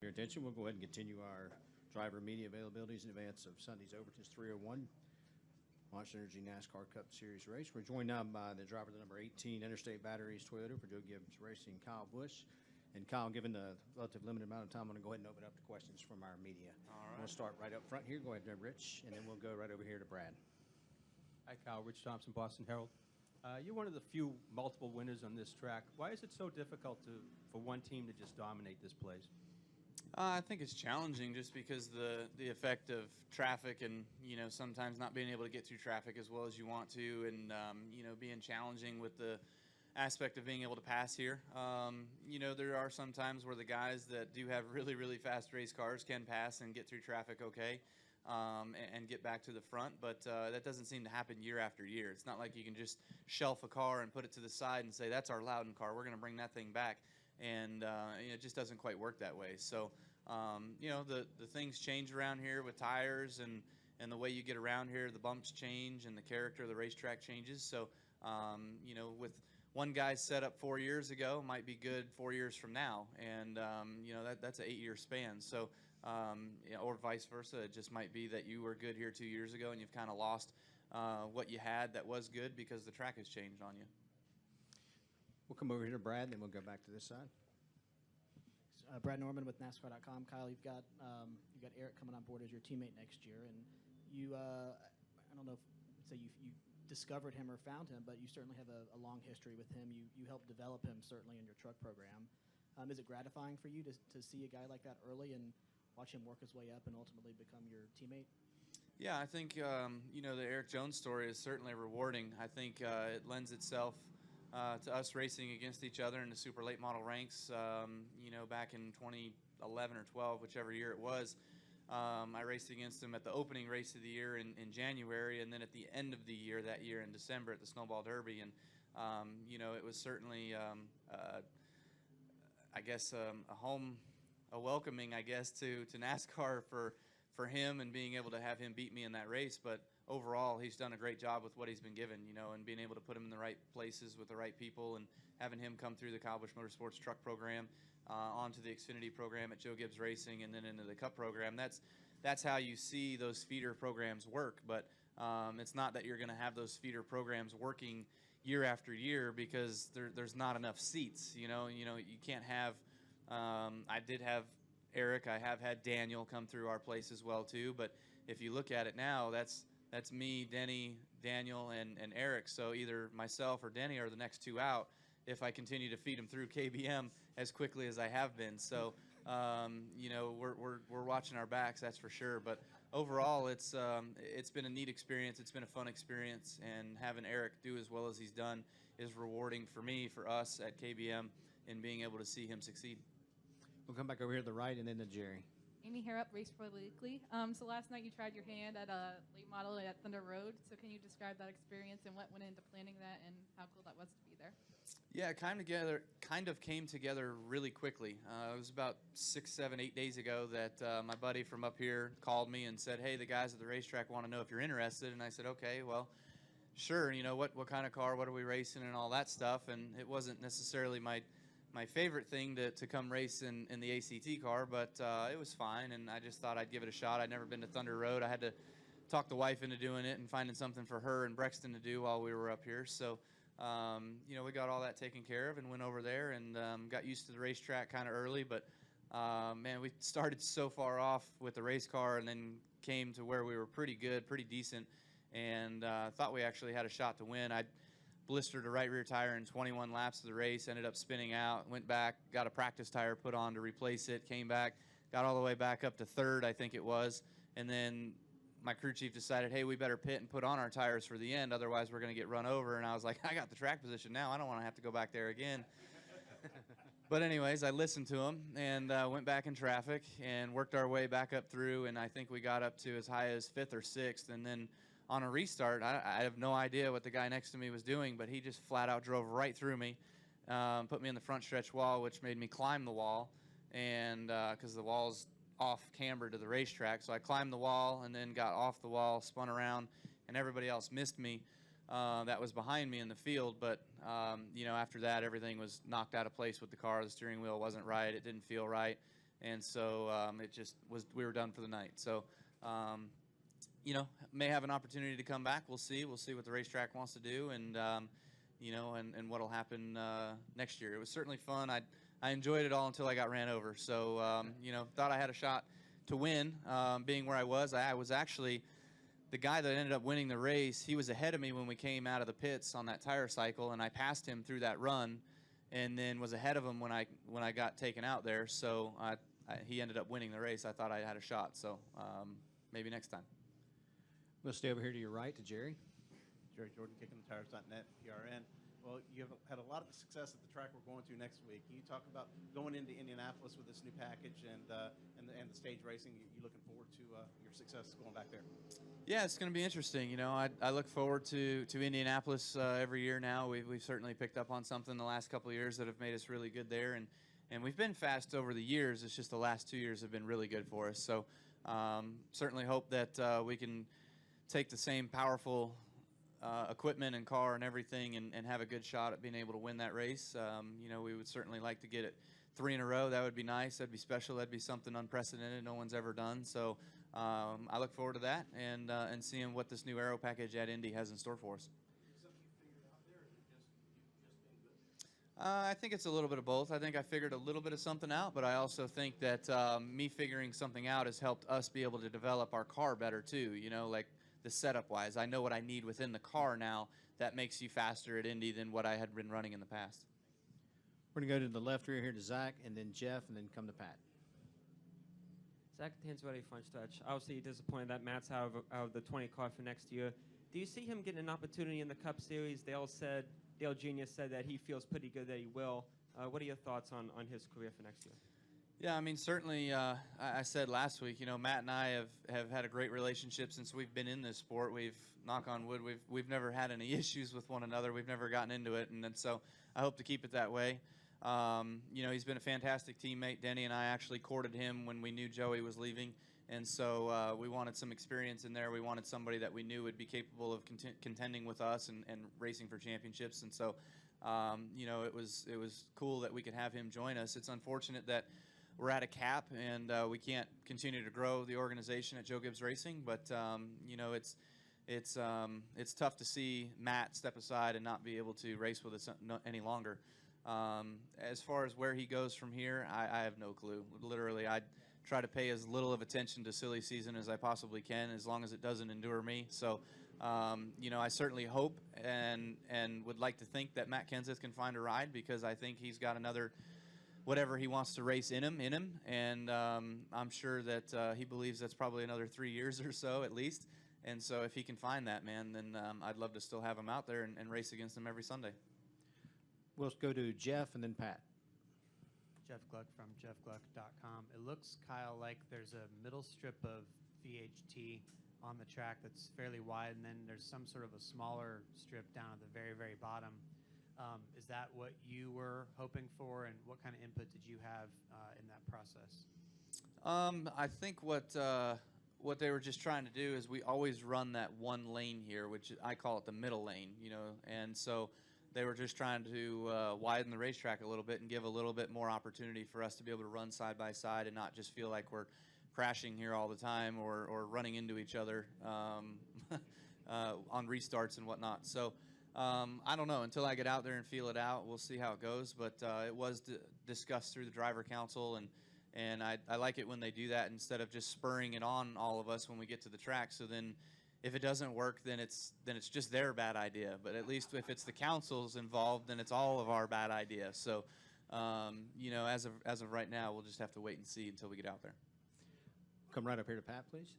your attention, we'll go ahead and continue our driver media availabilities in advance of Sunday's Overton's 301 Monster Energy NASCAR Cup Series race. We're joined now by the driver of the number 18 Interstate Batteries Toyota for Joe Gibbs Racing, Kyle Busch. And Kyle, given the relative limited amount of time, I'm going to go ahead and open up to questions from our media. All right. We'll start right up front here. Go ahead, Rich, and then we'll go right over here to Brad. Hi, Kyle. Rich Thompson, Boston Herald. You're one of the few multiple winners on this track. Why is it so difficult for one team to just dominate this place? I think it's challenging just because the effect of traffic and, sometimes not being able to get through traffic as well as you want to, and, being challenging with the aspect of being able to pass here. There are some times where the guys that do have really, really fast race cars can pass and get through traffic okay. And get back to the front, but that doesn't seem to happen year after year. It's not like you can just shelf a car and put it to the side and say, that's our Loudon car, we're going to bring that thing back, and it just doesn't quite work that way. So, the things change around here with tires and the way you get around here, the bumps change and the character of the racetrack changes. So, with one guy's set up 4 years ago might be good 4 years from now, and that's an 8-year span. So, or vice versa, it just might be that you were good here 2 years ago and you've kind of lost what you had that was good because the track has changed on you. We'll come over here to Brad, then we'll go back to this side. Brad Norman with NASCAR.com. Kyle, you've got Eric coming on board as your teammate next year, and you I don't know if you discovered him or found him, but you certainly have a long history with him. You helped develop him certainly in your truck program. Is it gratifying for you to see a guy like that early and watch him work his way up and ultimately become your teammate? Yeah, I think the Eric Jones story is certainly rewarding. I think it lends itself to us racing against each other in the super late model ranks. Back in 2011 or 12, whichever year it was. I raced against him at the opening race of the year in January, and then at the end of the year that year in December at the Snowball Derby. And, it was certainly, a welcoming, I guess, to NASCAR for him and being able to have him beat me in that race. But overall, he's done a great job with what he's been given, and being able to put him in the right places with the right people and having him come through the Kyle Busch Motorsports truck program, onto the Xfinity program at Joe Gibbs Racing, and then into the Cup program. That's how you see those feeder programs work. But it's not that you're going to have those feeder programs working year after year because there's not enough seats. You can't have. I did have Eric. I have had Daniel come through our place as well too. But if you look at it now, that's me, Denny, Daniel, and Eric. So either myself or Denny are the next two out if I continue to feed them through KBM as quickly as I have been. So, we're watching our backs, that's for sure. But overall, it's been a neat experience. It's been a fun experience, and having Eric do as well as he's done is rewarding for me, for us at KBM, in being able to see him succeed. We'll come back over here to the right and then to Jerry. Amy Harrop, Race for the Weekly. So last night you tried your hand at a late model at Thunder Road. So can you describe that experience and what went into planning that and how cool that was to be there? Yeah, it kind of came together really quickly. It was about 6, 7, 8 days ago that my buddy from up here called me and said, hey, the guys at the racetrack want to know if you're interested. And I said, okay, well, sure. What kind of car, what are we racing, and all that stuff. And it wasn't necessarily my favorite thing to come race in the ACT car, but it was fine, and I just thought I'd give it a shot. I'd never been to Thunder Road. I had to talk the wife into doing it and finding something for her and Brexton to do while we were up here. So, we got all that taken care of and went over there and got used to the racetrack kind of early. But, man, we started so far off with the race car and then came to where we were pretty good, pretty decent, and thought we actually had a shot to win. I blistered a right rear tire in 21 laps of the race, ended up spinning out, went back, got a practice tire put on to replace it, came back, got all the way back up to third, I think it was, and then my crew chief decided, hey, we better pit and put on our tires for the end, otherwise we're going to get run over. And I was like, I got the track position now, I don't want to have to go back there again. But anyways, I listened to him and went back in traffic and worked our way back up through, and I think we got up to as high as 5th or 6th, and then on a restart, I have no idea what the guy next to me was doing, but he just flat out drove right through me, put me in the front stretch wall, which made me climb the wall, and because the wall's off camber to the racetrack, so I climbed the wall and then got off the wall, spun around, and everybody else missed me. That was behind me in the field, but after that, everything was knocked out of place with the car. The steering wheel wasn't right, it didn't feel right, and so it just was, we were done for the night. So, you know, may have an opportunity to come back. We'll see. We'll see what the racetrack wants to do, and you know, and what'll happen next year. It was certainly fun. I enjoyed it all until I got ran over. So, you know, thought I had a shot to win, being where I was. I was actually the guy that ended up winning the race. He was ahead of me when we came out of the pits on that tire cycle, and I passed him through that run, and then was ahead of him when I got taken out there. So he ended up winning the race. I thought I had a shot. So maybe next time. We'll stay over here to your right to Jerry. Jerry Jordan, KickingTheTires.net, PRN. Well, you have had a lot of success at the track we're going to next week. Can you talk about going into Indianapolis with this new package and the stage racing? You looking forward to your success going back there? Yeah, it's going to be interesting. You know, I look forward to Indianapolis every year now. We've certainly picked up on something the last couple of years that have made us really good there, and we've been fast over the years. It's just the last 2 years have been really good for us. So certainly hope that we can take the same powerful equipment and car and everything and have a good shot at being able to win that race. You know, we would certainly like to get it 3 in a row. That would be nice. That'd be special. That'd be something unprecedented no one's ever done. So I look forward to that and seeing what this new aero package at Indy has in store for us. I think it's a little bit of both. I think I figured a little bit of something out, but I also think that me figuring something out has helped us be able to develop our car better too. You know, like the setup-wise, I know what I need within the car now. That makes you faster at Indy than what I had been running in the past. We're going to go to the left rear here to Zach, and then Jeff, and then come to Pat. Zach Tanzwetti, Fun Touch. Obviously disappointed that Matt's out of the 20 car for next year. Do you see him getting an opportunity in the Cup Series? Dale Jr. said that he feels pretty good that he will. What are your thoughts on his career for next year? Yeah, I mean, certainly, I said last week, you know, Matt and I have had a great relationship since we've been in this sport. We've, knock on wood, we've never had any issues with one another. We've never gotten into it, and so I hope to keep it that way. You know, he's been a fantastic teammate. Denny and I actually courted him when we knew Joey was leaving, and so we wanted some experience in there. We wanted somebody that we knew would be capable of contending with us and racing for championships, and so, you know, it was cool that we could have him join us. It's unfortunate that we're at a cap, and we can't continue to grow the organization at Joe Gibbs Racing. But you know, it's tough to see Matt step aside and not be able to race with us any longer. As far as where he goes from here, I have no clue. Literally, I try to pay as little of attention to silly season as I possibly can, as long as it doesn't endure me. So, you know, I certainly hope and would like to think that Matt Kenseth can find a ride, because I think he's got another whatever he wants to race in him, and I'm sure that he believes that's probably another 3 years or so at least. And so if he can find that, man, then I'd love to still have him out there and race against him every Sunday. We'll go to Jeff and then Pat. Jeff Gluck from jeffgluck.com. It looks, Kyle, like there's a middle strip of VHT on the track that's fairly wide, and then there's some sort of a smaller strip down at the very, very bottom. Is that what you were hoping for, and what kind of input did you have in that process? I think what they were just trying to do is we always run that one lane here, which I call it the middle lane, you know, and so they were just trying to widen the racetrack a little bit and give a little bit more opportunity for us to be able to run side by side and not just feel like we're crashing here all the time or running into each other on restarts and whatnot. So I don't know. Until I get out there and feel it out, we'll see how it goes. But it was discussed through the driver council, and I like it when they do that instead of just spurring it on all of us when we get to the track. So then if it doesn't work, then it's just their bad idea. But at least if it's the council's involved, then it's all of our bad idea. So you know, as of right now, we'll just have to wait and see until we get out there. Come right up here to Pat, please.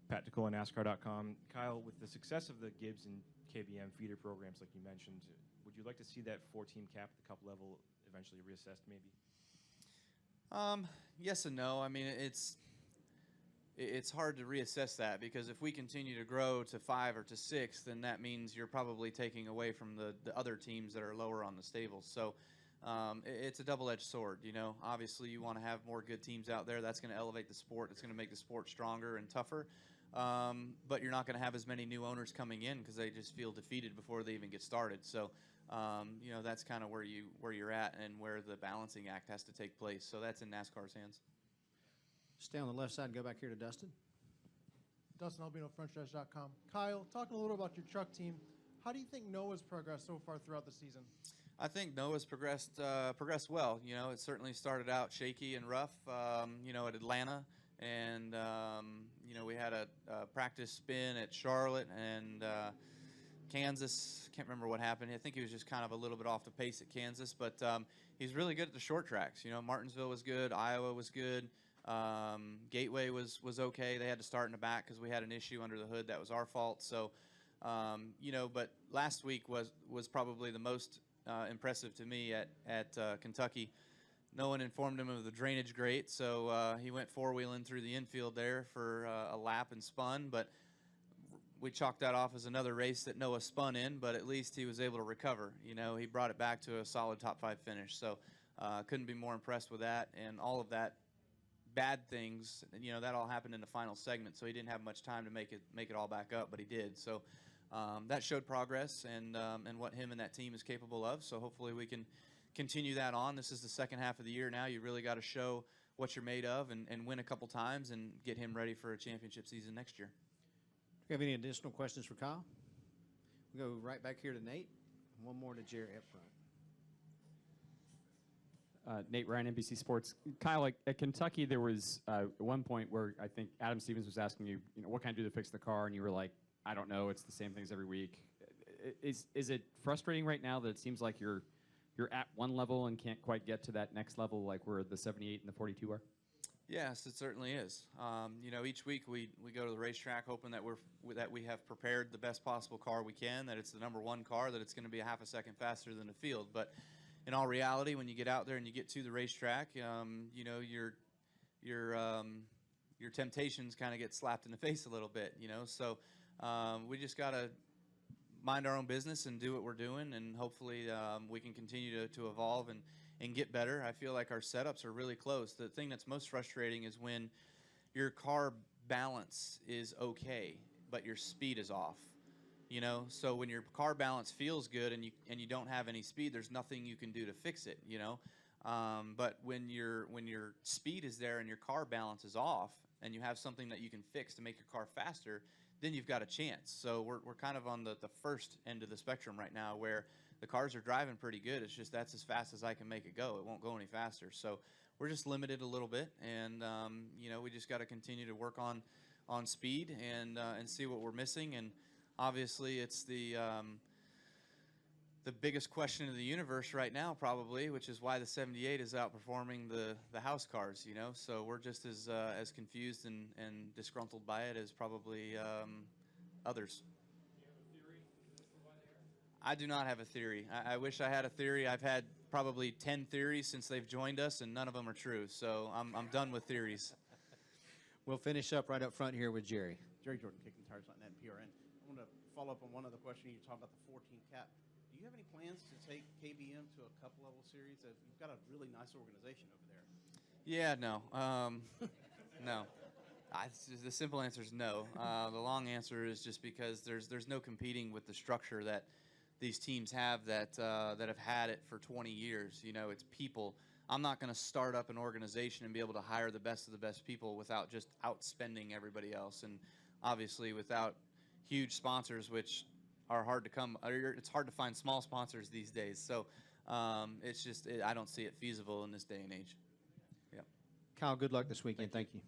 Pat DeCola, NASCAR.com. Kyle, with the success of the Gibbs and KBM feeder programs like you mentioned, would you like to see that 4-team cap at the Cup level eventually reassessed maybe? Yes and no. I mean, it's hard to reassess that, because if we continue to grow to 5 or to 6, then that means you're probably taking away from the other teams that are lower on the stables. So it's a double-edged sword, you know. Obviously, you want to have more good teams out there. That's going to elevate the sport. It's going to make the sport stronger and tougher. But you're not going to have as many new owners coming in because they just feel defeated before they even get started. So you know, that's kind of where you're at and where the balancing act has to take place. So that's in NASCAR's hands. Stay on the left side and go back here to Dustin. Dustin Albino, FrenchDash.com. Kyle, talking a little about your truck team, how do you think Noah's progressed so far throughout the season? I think Noah's progressed well. You know, it certainly started out shaky and rough, you know, at Atlanta. And, you know, we had a practice spin at Charlotte and Kansas. Can't remember what happened. I think he was just kind of a little bit off the pace at Kansas. But he's really good at the short tracks. You know, Martinsville was good. Iowa was good. Gateway was okay. They had to start in the back because we had an issue under the hood. That was our fault. So, you know, but last week was probably the most impressive to me at Kentucky. No one informed him of the drainage grate, so he went four-wheeling through the infield there for a lap and spun, but we chalked that off as another race that Noah spun in, but at least he was able to recover. You know, he brought it back to a solid top 5 finish, so couldn't be more impressed with that. And all of that bad things, you know, that all happened in the final segment, so he didn't have much time to make it all back up, but he did. So that showed progress and what him and that team is capable of, so hopefully we can continue that on. This is the second half of the year now. You really got to show what you're made of and win a couple times and get him ready for a championship season next year. Do you have any additional questions for Kyle? We'll go right back here to Nate. One more to Jerry up front. Nate Ryan, NBC Sports. Kyle, at Kentucky, there was one point where I think Adam Stevens was asking you, what can I do to fix the car? And you were like, I don't know. It's the same things every week. Is it frustrating right now that it seems like you're at one level and can't quite get to that next level like where the 78 and the 42 are? Yes, it certainly is. You know, each week we go to the racetrack hoping that we have prepared the best possible car we can, that it's the #1 car, that it's going to be a half a second faster than the field. But in all reality, when you get out there and you get to the racetrack, you know, your temptations kind of get slapped in the face a little bit. You know, so we just got to mind our own business and do what we're doing, and hopefully we can continue to evolve and get better. I feel like our setups are really close. The thing that's most frustrating is when your car balance is okay, but your speed is off. You know, so when your car balance feels good and you don't have any speed, there's nothing you can do to fix it. You know, but when your speed is there and your car balance is off, and you have something that you can fix to make your car faster, then you've got a chance. So we're kind of on the first end of the spectrum right now, where the cars are driving pretty good. It's just that's as fast as I can make it go. It won't go any faster. So we're just limited a little bit, and you know, we just got to continue to work on speed and see what we're missing. And obviously, it's the biggest question of the universe right now, probably, which is why the 78 is outperforming the house cars. You know, so we're just as confused and disgruntled by it as probably others. I do not have a theory. I wish I had a theory. I've had probably 10 theories since they've joined us, and none of them are true. So I'm done with theories. We'll finish up right up front here with Jerry. Jerry Jordan, Kicking the Tires on that PRN. I want to follow up on one other question. You talked about the 14 cap. Do you have any plans to take KBM to a cup level series? You've got a really nice organization over there. Yeah, no. No. The simple answer is no. The long answer is just because there's no competing with the structure that these teams have that have had it for 20 years. You know, it's people. I'm not going to start up an organization and be able to hire the best of the best people without just outspending everybody else, and obviously without huge sponsors, which are hard to come. It's hard to find small sponsors these days. So it's just I don't see it feasible in this day and age. Yeah. Kyle, good luck this weekend. Thank you.